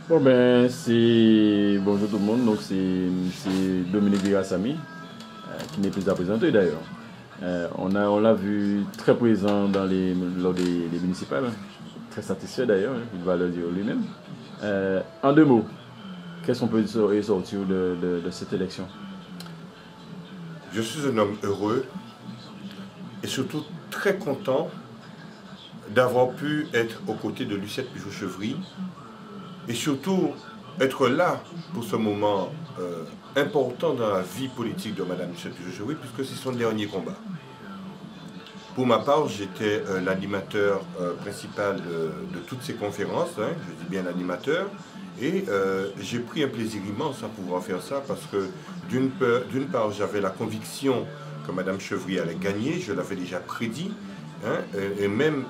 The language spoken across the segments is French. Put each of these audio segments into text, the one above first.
Bon ben c'est bonjour tout le monde, donc c'est Dominique Virassami qui n'est plus à présenter d'ailleurs. On l'a vu très présent lors des municipales, très satisfait d'ailleurs, il va le dire lui-même. En deux mots, qu'est-ce qu'on peut sortir de cette élection? Je suis un homme heureux et surtout très content d'avoir pu être aux côtés de Lucette Pichot-Chevry et surtout être là pour ce moment important dans la vie politique de Mme Lucette Pichot-Chevry puisque c'est son dernier combat. Pour ma part, j'étais l'animateur principal de toutes ces conférences, hein, je dis bien l'animateur, et j'ai pris un plaisir immense à pouvoir faire ça parce que d'une part, j'avais la conviction que Mme Chevry allait gagner, je l'avais déjà prédit, hein, et même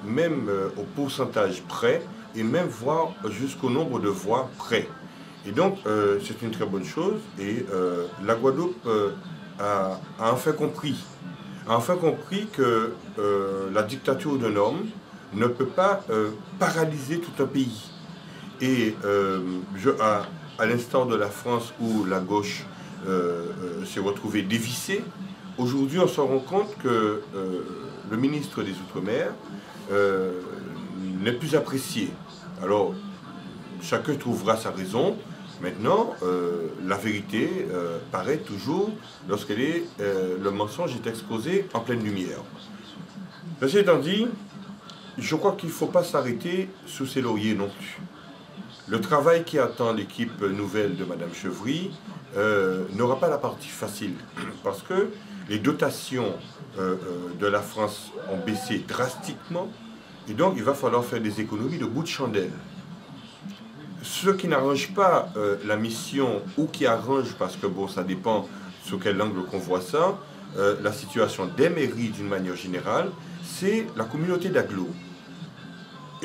au pourcentage près, et même voir jusqu'au nombre de voix près. Et donc, c'est une très bonne chose, et la Guadeloupe a enfin compris que la dictature d'un homme ne peut pas paralyser tout un pays. Et à l'instar de la France où la gauche s'est retrouvée dévissée, aujourd'hui on se rend compte que le ministre des Outre-mer n'est plus apprécié. Alors, chacun trouvera sa raison. Maintenant, la vérité paraît toujours lorsque le mensonge est exposé en pleine lumière. Ceci étant dit, je crois qu'il ne faut pas s'arrêter sous ses lauriers non plus. Le travail qui attend l'équipe nouvelle de Mme Chevry n'aura pas la partie facile, parce que les dotations de la France ont baissé drastiquement, et donc il va falloir faire des économies de bout de chandelle. Ce qui n'arrange pas la mission, ou qui arrange, parce que bon, ça dépend sous quel angle qu'on voit ça, la situation des mairies d'une manière générale, c'est la communauté d'agglo.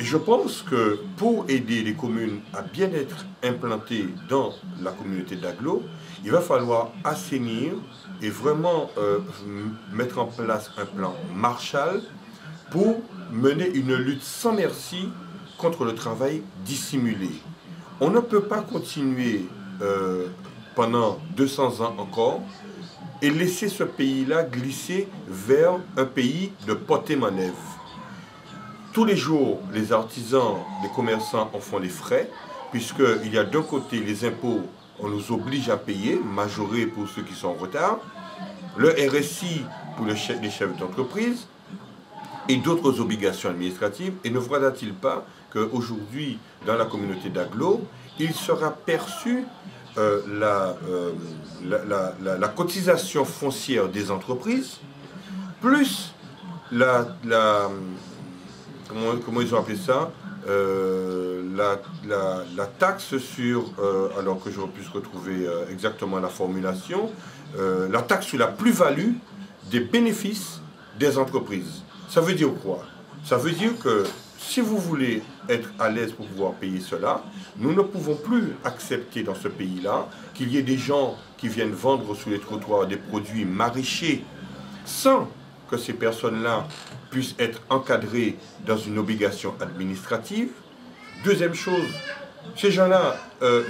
Et je pense que pour aider les communes à bien être implantées dans la communauté d'agglo, il va falloir assainir et vraiment mettre en place un plan Marshall pour mener une lutte sans merci contre le travail dissimulé. On ne peut pas continuer pendant 200 ans encore et laisser ce pays-là glisser vers un pays de poté-manève. Tous les jours, les artisans, les commerçants en font les frais, puisqu'il y a d'un côté les impôts, on nous oblige à payer, majorés pour ceux qui sont en retard, le RSI pour les chefs d'entreprise, et d'autres obligations administratives. Et ne faudra-t-il pas qu'aujourd'hui, dans la communauté d'agglo, il sera perçu la cotisation foncière des entreprises, plus comment ils ont appelé ça, la taxe sur, alors que j'aurais pu retrouver exactement la formulation, la taxe sur la plus-value des bénéfices des entreprises. Ça veut dire quoi? Ça veut dire que si vous voulez être à l'aise pour pouvoir payer cela, nous ne pouvons plus accepter dans ce pays-là qu'il y ait des gens qui viennent vendre sur les trottoirs des produits maraîchers sans que ces personnes-là puissent être encadrées dans une obligation administrative. Deuxième chose, ces gens-là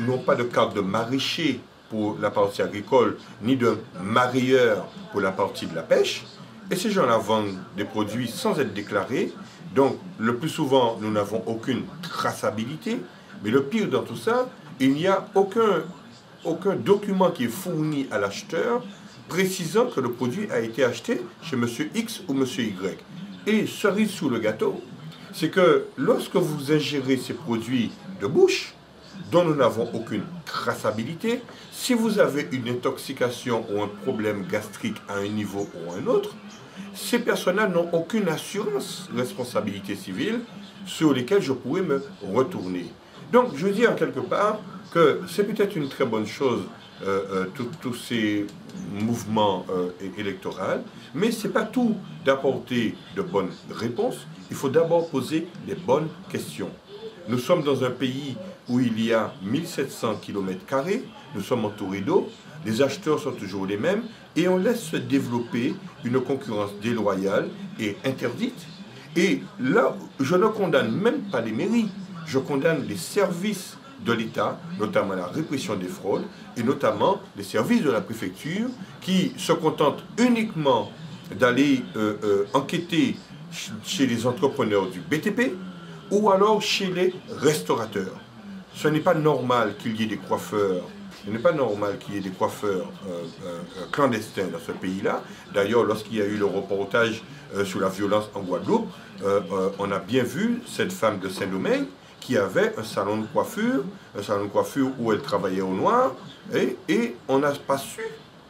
n'ont pas de carte de maraîcher pour la partie agricole, ni de marailleur pour la partie de la pêche. Et ces gens-là vendent des produits sans être déclarés. Donc, le plus souvent, nous n'avons aucune traçabilité. Mais le pire dans tout ça, il n'y a aucun document qui est fourni à l'acheteur précisant que le produit a été acheté chez M. X ou M. Y. Et cerise sous le gâteau, c'est que lorsque vous ingérez ces produits de bouche, dont nous n'avons aucune traçabilité, si vous avez une intoxication ou un problème gastrique à un niveau ou à un autre, ces personnes-là n'ont aucune assurance responsabilité civile sur lesquelles je pourrais me retourner. Donc je dis en quelque part que c'est peut-être une très bonne chose, tous ces mouvements électoraux, mais ce n'est pas tout d'apporter de bonnes réponses, il faut d'abord poser les bonnes questions. Nous sommes dans un pays où il y a 1700 km², nous sommes entourés d'eau, les acheteurs sont toujours les mêmes, et on laisse se développer une concurrence déloyale et interdite. Et là, je ne condamne même pas les mairies, je condamne les services de l'État, notamment la répression des fraudes, et notamment les services de la préfecture qui se contentent uniquement d'aller enquêter chez les entrepreneurs du BTP ou alors chez les restaurateurs. Ce n'est pas normal qu'il y ait des coiffeurs. Ce n'est pas normal qu'il y ait des coiffeurs clandestins dans ce pays-là. D'ailleurs, lorsqu'il y a eu le reportage sur la violence en Guadeloupe, on a bien vu cette femme de Saint-Domingue qui avait un salon de coiffure où elle travaillait au noir, et on n'a pas su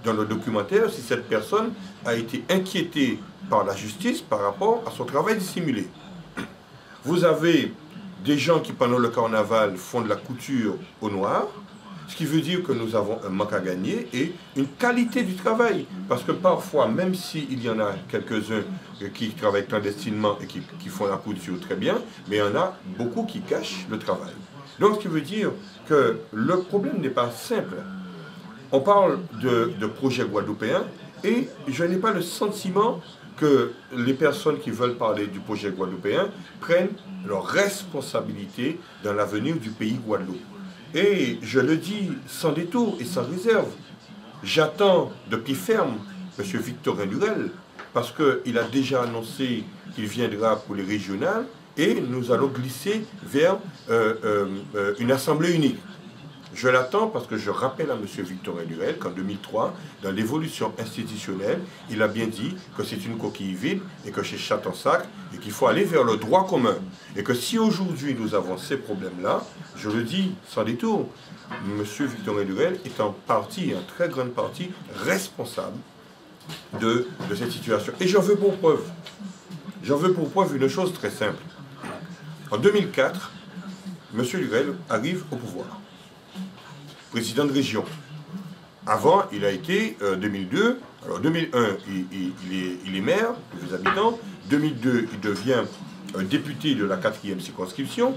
dans le documentaire si cette personne a été inquiétée par la justice par rapport à son travail dissimulé. Vous avez des gens qui, pendant le carnaval, font de la couture au noir, ce qui veut dire que nous avons un manque à gagner et une qualité du travail. Parce que parfois, même s'il y en a quelques-uns qui travaillent clandestinement et qui font la couture très bien, mais il y en a beaucoup qui cachent le travail. Donc, ce qui veut dire que le problème n'est pas simple. On parle de projets guadeloupéens et je n'ai pas le sentiment que les personnes qui veulent parler du projet guadeloupéen prennent leurs responsabilités dans l'avenir du pays Guadeloupe. Et je le dis sans détour et sans réserve. J'attends de pied ferme M. Victorin Lurel, parce qu'il a déjà annoncé qu'il viendra pour les régionales, et nous allons glisser vers une assemblée unique. Je l'attends parce que je rappelle à M. Victorin Lurel qu'en 2003, dans l'évolution institutionnelle, il a bien dit que c'est une coquille vide et que c'est chat en sac et qu'il faut aller vers le droit commun. Et que si aujourd'hui nous avons ces problèmes-là, je le dis sans détour, M. Victorin Lurel est en très grande partie, responsable de cette situation. Et j'en veux pour preuve. J'en veux pour preuve une chose très simple. En 2004, M. Lurel arrive au pouvoir. Président de région. Avant, il a été 2002. Alors 2001, il est maire des habitants. 2002, il devient député de la 4e circonscription.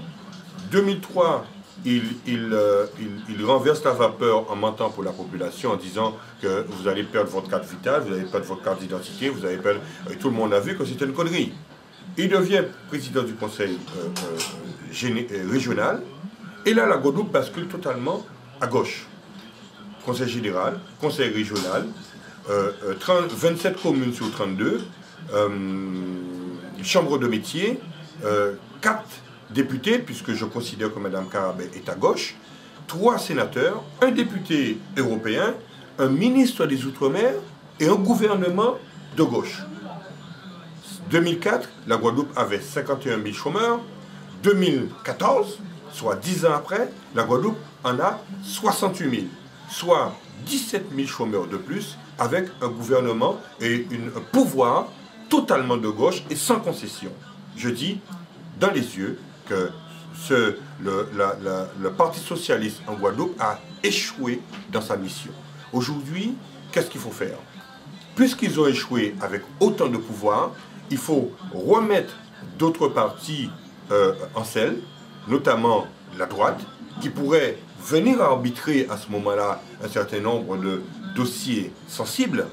2003, il renverse la vapeur en mentant pour la population en disant que vous allez perdre votre carte vitale, vous allez perdre votre carte d'identité, vous allez perdre... Tout le monde a vu que c'était une connerie. Il devient président du conseil régional. Et là, la Guadeloupe bascule totalement à gauche. Conseil général, conseil régional, 27 communes sur 32, chambre de métier, 4 députés, puisque je considère que Mme Carabet est à gauche, 3 sénateurs, un député européen, un ministre des Outre-mer et un gouvernement de gauche. 2004, la Guadeloupe avait 51 000 chômeurs. 2014, soit 10 ans après, la Guadeloupe en a 68 000, soit 17 000 chômeurs de plus, avec un gouvernement et un pouvoir totalement de gauche et sans concession. Je dis dans les yeux que le Parti socialiste en Guadeloupe a échoué dans sa mission. Aujourd'hui, qu'est-ce qu'il faut faire? Puisqu'ils ont échoué avec autant de pouvoir, il faut remettre d'autres partis en selle, notamment la droite, qui pourrait venir arbitrer à ce moment-là un certain nombre de dossiers sensibles.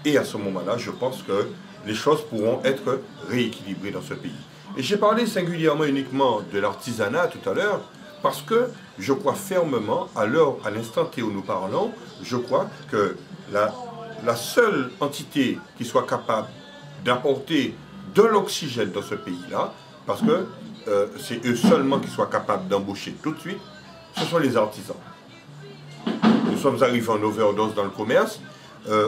Et à ce moment-là, je pense que les choses pourront être rééquilibrées dans ce pays. Et j'ai parlé singulièrement uniquement de l'artisanat tout à l'heure, parce que je crois fermement, à l'instant T où nous parlons, je crois que la seule entité qui soit capable d'apporter de l'oxygène dans ce pays-là, parce que c'est eux seulement qui soient capables d'embaucher tout de suite, ce sont les artisans. Nous sommes arrivés en overdose dans le commerce.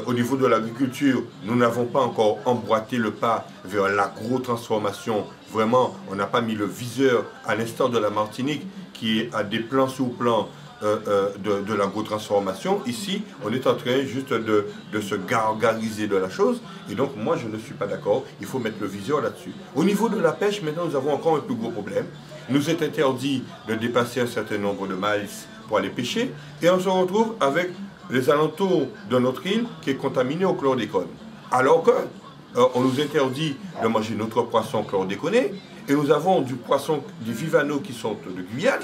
Au niveau de l'agriculture, nous n'avons pas encore emboîté le pas vers l'agro-transformation. Vraiment, on n'a pas mis le viseur à l'instar de la Martinique qui a des plans sur plans de l'agro-transformation. Ici, on est en train juste de se gargariser de la chose. Et donc, moi, je ne suis pas d'accord. Il faut mettre le viseur là-dessus. Au niveau de la pêche, maintenant, nous avons encore un plus gros problème. Il nous est interdit de dépasser un certain nombre de miles pour aller pêcher. Et on se retrouve avec les alentours de notre île qui est contaminée au chlordécone. Alors que on nous interdit de manger notre poisson chlordéconé. Et nous avons du poisson, des vivanos qui sont de Guyane,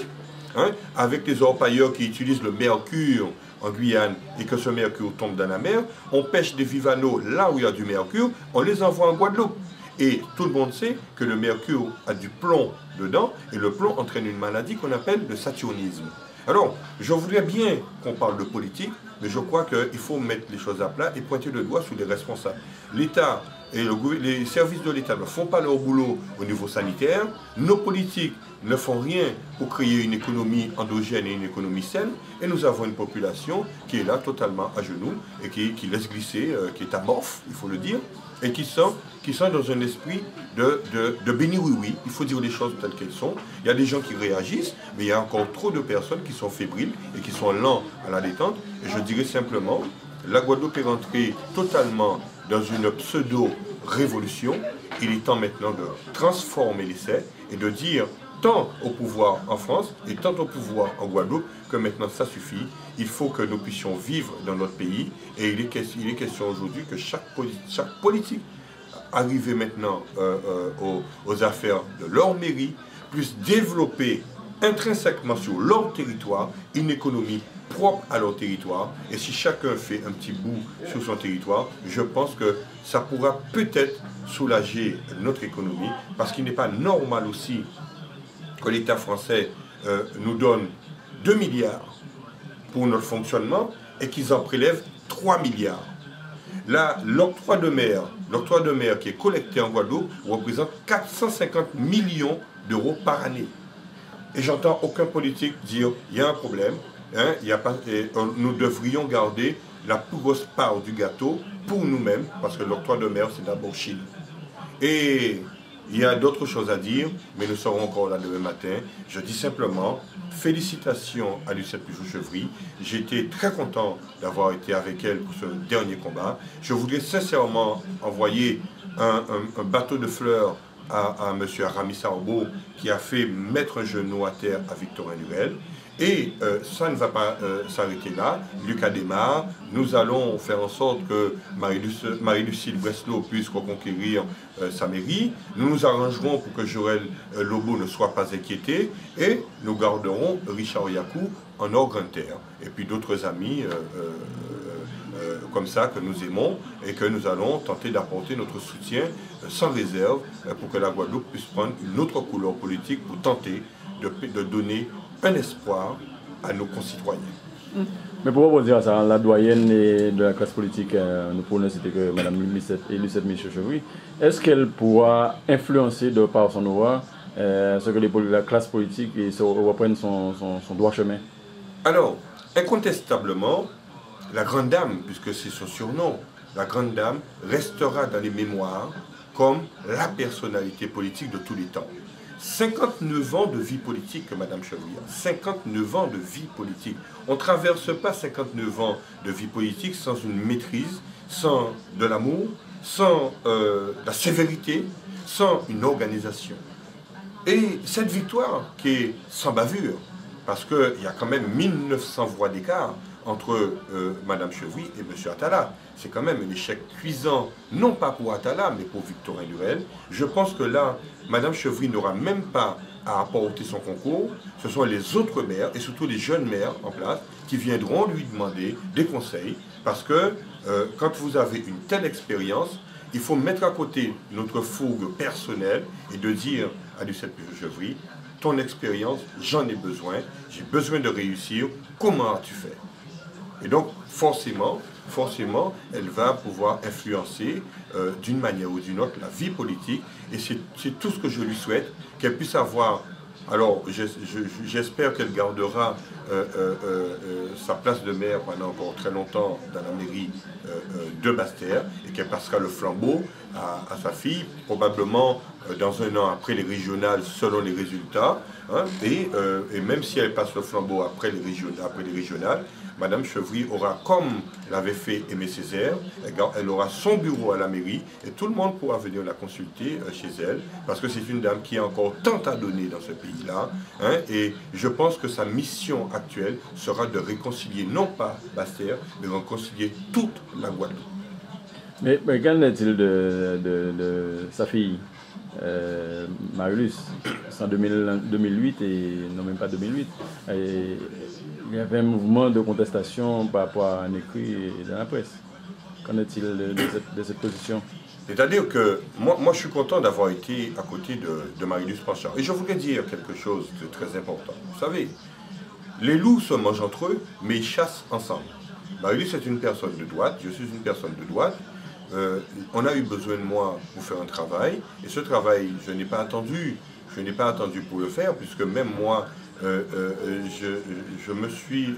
hein, avec les orpailleurs qui utilisent le mercure en Guyane et que ce mercure tombe dans la mer. On pêche des vivanos là où il y a du mercure, on les envoie en Guadeloupe. Et tout le monde sait que le mercure a du plomb dedans, et le plomb entraîne une maladie qu'on appelle le saturnisme. Alors, je voudrais bien qu'on parle de politique, mais je crois qu'il faut mettre les choses à plat et pointer le doigt sur les responsables. L'État et les services de l'État ne font pas leur boulot au niveau sanitaire. Nos politiques ne font rien pour créer une économie endogène et une économie saine. Et nous avons une population qui est là totalement à genoux et qui laisse glisser, qui est amorphe, il faut le dire, et qui sont dans un esprit de béni oui-oui. Il faut dire les choses telles qu'elles sont. Il y a des gens qui réagissent, mais il y a encore trop de personnes qui sont fébriles et qui sont lents à la détente. Et je dirais simplement, la Guadeloupe est rentrée totalement dans une pseudo-révolution. Il est temps maintenant de transformer l'essai et de dire tant au pouvoir en France et tant au pouvoir en Guadeloupe que maintenant ça suffit. Il faut que nous puissions vivre dans notre pays et il est question aujourd'hui que chaque politique arrivé maintenant aux affaires de leur mairie puisse développer intrinsèquement sur leur territoire une économie propre à leur territoire. Et si chacun fait un petit bout sur son territoire, je pense que ça pourra peut-être soulager notre économie, parce qu'il n'est pas normal aussi que l'État français nous donne 2 milliards pour notre fonctionnement et qu'ils en prélèvent 3 milliards. Là, l'octroi de mer qui est collecté en Guadeloupe représente 450 millions d'euros par année. Et j'entends aucun politique dire il y a un problème, hein, nous devrions garder la plus grosse part du gâteau pour nous-mêmes, parce que l'octroi de mer, c'est d'abord Chine. Et il y a d'autres choses à dire, mais nous serons encore là demain matin. Je dis simplement, félicitations à Lucette Pujol-Chevry. J'ai été très content d'avoir été avec elle pour ce dernier combat. Je voudrais sincèrement envoyer un bateau de fleurs à M. Aramis Arbo, qui a fait mettre un genou à terre à Victorin Lurel. Et ça ne va pas s'arrêter là. Lucas démarre. Nous allons faire en sorte que Marie-Lucille Breslau puisse reconquérir sa mairie. Nous nous arrangerons pour que Joël Lobo ne soit pas inquiété. Et nous garderons Richard Yakou en Orgre-Inter. Et puis d'autres amis comme ça que nous aimons et que nous allons tenter d'apporter notre soutien sans réserve pour que la Guadeloupe puisse prendre une autre couleur politique pour tenter de donner un espoir à nos concitoyens. Mais pourquoi vous dire ça, la doyenne de la classe politique, nous pourrons citer que Mme Lucette Pujol-Chevry, est-ce qu'elle pourra influencer de par son aura ce que la classe politique reprenne son droit chemin? Alors, incontestablement, la Grande Dame, puisque c'est son surnom, la Grande Dame restera dans les mémoires comme la personnalité politique de tous les temps. 59 ans de vie politique, Mme Chevry. 59 ans de vie politique. On ne traverse pas 59 ans de vie politique sans une maîtrise, sans de l'amour, sans la sévérité, sans une organisation. Et cette victoire qui est sans bavure, parce qu'il y a quand même 1900 voix d'écart entre Mme Chevry et M. Attala. C'est quand même un échec cuisant, non pas pour Attala, mais pour Victorin Lurel. Je pense que là, Mme Chevry n'aura même pas à apporter son concours. Ce sont les autres maires, et surtout les jeunes maires en place, qui viendront lui demander des conseils. Parce que quand vous avez une telle expérience, il faut mettre à côté notre fougue personnelle et de dire à Lucette Pujol-Chevry, ton expérience, j'en ai besoin, j'ai besoin de réussir, comment as-tu fait? Et donc, forcément, elle va pouvoir influencer d'une manière ou d'une autre la vie politique. Et c'est tout ce que je lui souhaite, qu'elle puisse avoir. Alors, j'espère qu'elle gardera sa place de maire pendant encore très longtemps dans la mairie de Basse-Terre et qu'elle passera le flambeau à sa fille, probablement dans un an après les régionales, selon les résultats. Hein, et même si elle passe le flambeau après les régionales, Mme Chevry aura, comme l'avait fait Aimé Césaire, elle aura son bureau à la mairie et tout le monde pourra venir la consulter chez elle, parce que c'est une dame qui a encore tant à donner dans ce pays-là. Hein, et je pense que sa mission actuelle sera de réconcilier non pas Basse-Terre, mais réconcilier toute la Guadeloupe. Mais qu'en est-il de sa fille Marie-Luce? C'est en 2008 et non même pas 2008. Il y avait un mouvement de contestation par rapport à un écrit dans la presse. Qu'en est-il de cette position? C'est-à-dire que moi, je suis content d'avoir été à côté de Marie-Luce Panchard. Et je voudrais dire quelque chose de très important. Vous savez, les loups se mangent entre eux, mais ils chassent ensemble. Marie-Luce est une personne de droite, je suis une personne de droite. On a eu besoin de moi pour faire un travail, et ce travail, je n'ai pas attendu pour le faire, puisque même moi, je me suis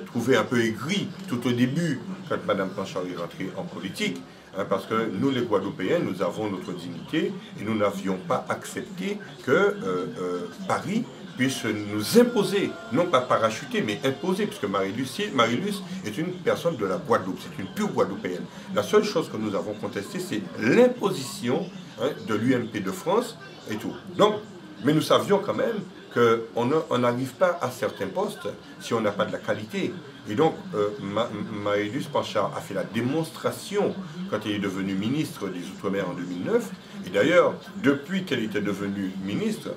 trouvé un peu aigri tout au début, quand Mme Panchard est rentrée en politique, hein, parce que nous, les Guadeloupéens, nous avons notre dignité, et nous n'avions pas accepté que Paris puisse nous imposer, non pas parachuter, mais imposer, puisque Marie-Luce est une personne de la Guadeloupe, c'est une pure Guadeloupéenne. La seule chose que nous avons contestée, c'est l'imposition, hein, de l'UMP de France et tout. Donc, mais nous savions quand même qu'on n'arrive pas à certains postes si on n'a pas de la qualité. Et donc, Marie-Luce Panchard a fait la démonstration quand elle est devenue ministre des Outre-mer en 2009. Et d'ailleurs, depuis qu'elle était devenue ministre,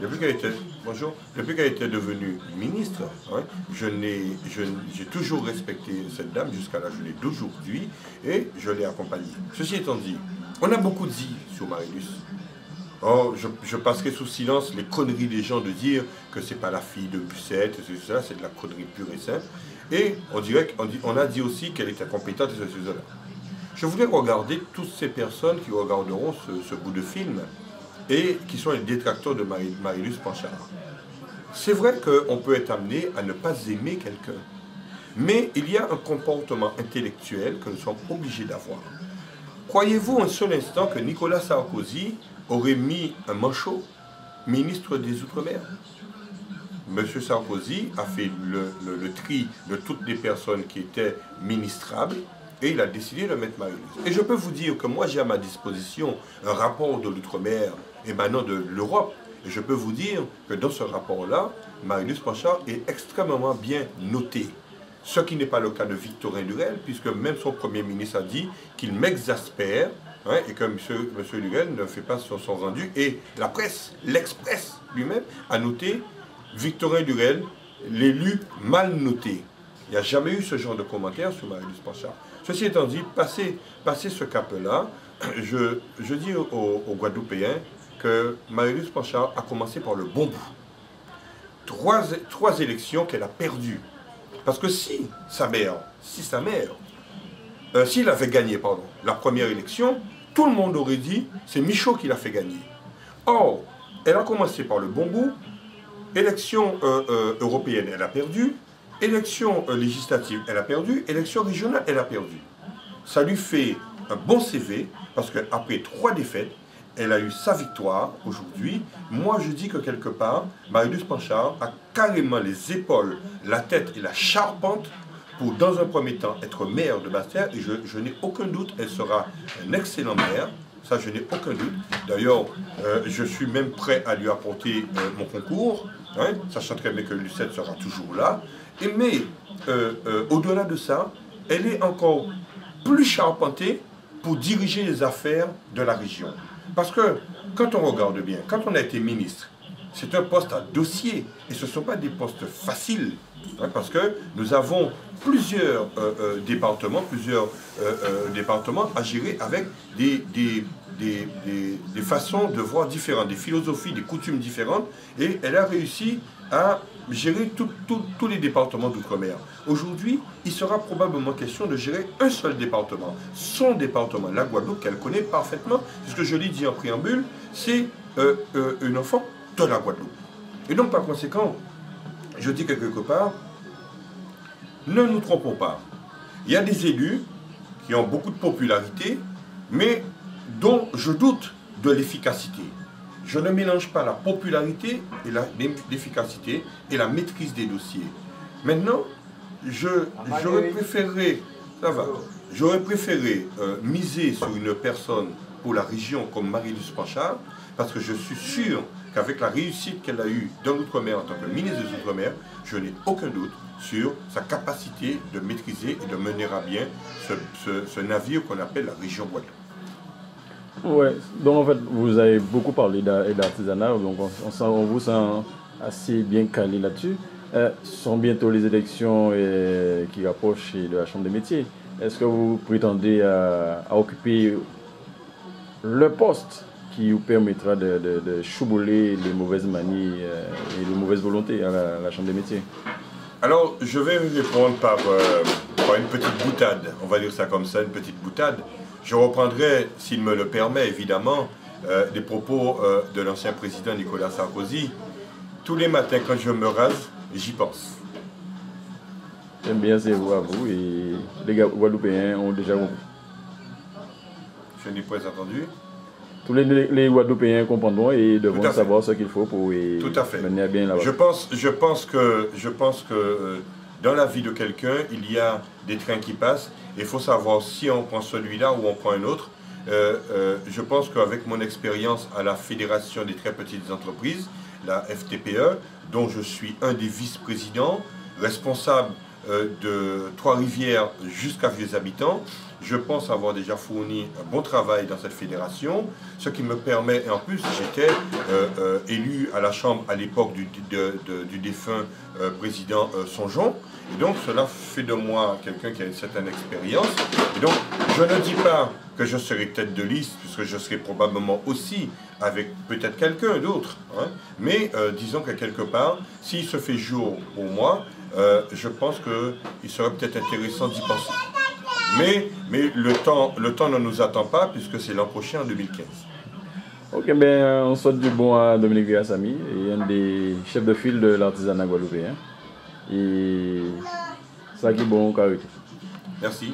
depuis qu'elle était devenue ministre, hein, j'ai toujours respecté cette dame jusqu'à la journée d'aujourd'hui et je l'ai accompagnée. Ceci étant dit, on a beaucoup dit sur Marie-Luce. Oh, je passerai sous silence les conneries des gens de dire que c'est pas la fille de Busset, c'est de la connerie pure et simple. Et on a dit aussi qu'elle était compétente et cela. Je voulais regarder toutes ces personnes qui regarderont ce bout de film et qui sont les détracteurs de Marie-Luce Panchard. C'est vrai qu'on peut être amené à ne pas aimer quelqu'un, mais il y a un comportement intellectuel que nous sommes obligés d'avoir. Croyez-vous un seul instant que Nicolas Sarkozy aurait mis un manchot ministre des Outre-mer? Monsieur Sarkozy a fait le tri de toutes les personnes qui étaient ministrables et il a décidé de mettre Marie-Luce. Et je peux vous dire que moi j'ai à ma disposition un rapport de l'Outre-mer émanant de l'Europe. Et je peux vous dire que dans ce rapport-là, Marie-Luce Panchard est extrêmement bien notée. Ce qui n'est pas le cas de Victorin Lurel, puisque même son Premier ministre a dit qu'il m'exaspère, hein, et que M. Lurel ne fait pas son rendu. Et la presse, l'Express lui-même, a noté Victorin Lurel, l'élu mal noté. Il n'y a jamais eu ce genre de commentaire sur Marie-Luce Panchard. Ceci étant dit, passer ce cap-là, je dis aux Guadeloupéens que Marie-Luce Panchard a commencé par le bon bout. Trois élections qu'elle a perdues. Parce que s'il avait gagné, la première élection, tout le monde aurait dit c'est Michaud qui l'a fait gagner. Or, elle a commencé par le bon bout. Élection européenne, elle a perdu. Élection législative, elle a perdu. Élection régionale, elle a perdu. Ça lui fait un bon CV, parce qu'après 3 défaites, elle a eu sa victoire aujourd'hui. Moi, je dis que quelque part, Marie-Luce Panchard a carrément les épaules, la tête et la charpente pour, dans un premier temps, être maire de Basse-Terre. Et je n'ai aucun doute, elle sera un excellent maire. Ça, je n'ai aucun doute. D'ailleurs, je suis même prêt à lui apporter mon concours, hein, sachant très bien que Lucette sera toujours là. Mais au-delà de ça, elle est encore plus charpentée pour diriger les affaires de la région. Parce que, quand on regarde bien, quand on a été ministre, c'est un poste à dossier. Et ce ne sont pas des postes faciles. Hein, parce que nous avons plusieurs départements à gérer avec des façons de voir différentes, des philosophies, des coutumes différentes. Et elle a réussi à gérer tous les départements d'outre-mer. Aujourd'hui, il sera probablement question de gérer un seul département, son département, la Guadeloupe, qu'elle connaît parfaitement, puisque je l'ai dit en préambule, c'est un enfant de la Guadeloupe. Et donc, par conséquent, je dis que quelque part, ne nous trompons pas. Il y a des élus qui ont beaucoup de popularité, mais dont je doute de l'efficacité. Je ne mélange pas la popularité et l'efficacité et la maîtrise des dossiers. Maintenant, j'aurais préféré miser sur une personne pour la région comme Marie-Luce Panchard, parce que je suis sûr qu'avec la réussite qu'elle a eue dans l'Outre-mer en tant que ministre des Outre-mer, je n'ai aucun doute sur sa capacité de maîtriser et de mener à bien ce navire qu'on appelle la région Guadeloupe. Ouais, donc en fait, vous avez beaucoup parlé d'artisanat, donc on vous sent assez bien calé là-dessus. Ce sont bientôt les élections qui rapprochent de la Chambre des métiers. Est-ce que vous prétendez à occuper le poste qui vous permettra de chouboler les mauvaises manies et les mauvaises volontés à la Chambre des métiers? Alors, je vais répondre par une petite boutade, on va dire ça comme ça, une petite boutade. Je reprendrai, s'il me le permet évidemment, des propos de l'ancien président Nicolas Sarkozy. Tous les matins quand je me rase, j'y pense. J'aime bien, c'est vous à vous, et les Guadeloupéens ont déjà compris. Je n'ai pas entendu. Tous les Guadeloupéens comprendront et devront savoir ce qu'il faut pour mener à bien la Je pense que dans la vie de quelqu'un, il y a des trains qui passent. Il faut savoir si on prend celui-là ou on prend un autre. Je pense qu'avec mon expérience à la Fédération des très petites entreprises, la FTPE, dont je suis un des vice-présidents, responsable de Trois-Rivières jusqu'à Vieux-Habitants, je pense avoir déjà fourni un bon travail dans cette fédération, ce qui me permet, et en plus j'étais élu à la Chambre à l'époque du défunt président Songeon, et donc cela fait de moi quelqu'un qui a une certaine expérience. Et donc je ne dis pas que je serai tête de liste, puisque je serai probablement aussi avec peut-être quelqu'un d'autre, hein, mais disons que quelque part, s'il se fait jour pour moi, je pense qu'il serait peut-être intéressant d'y penser. Mais le temps ne nous attend pas, puisque c'est l'an prochain, en 2015. Ok, ben on souhaite du bon à Dominique Virgassamy, un des chefs de file de l'artisanat guadeloupéen. Et ça qui est bon, carré. Merci.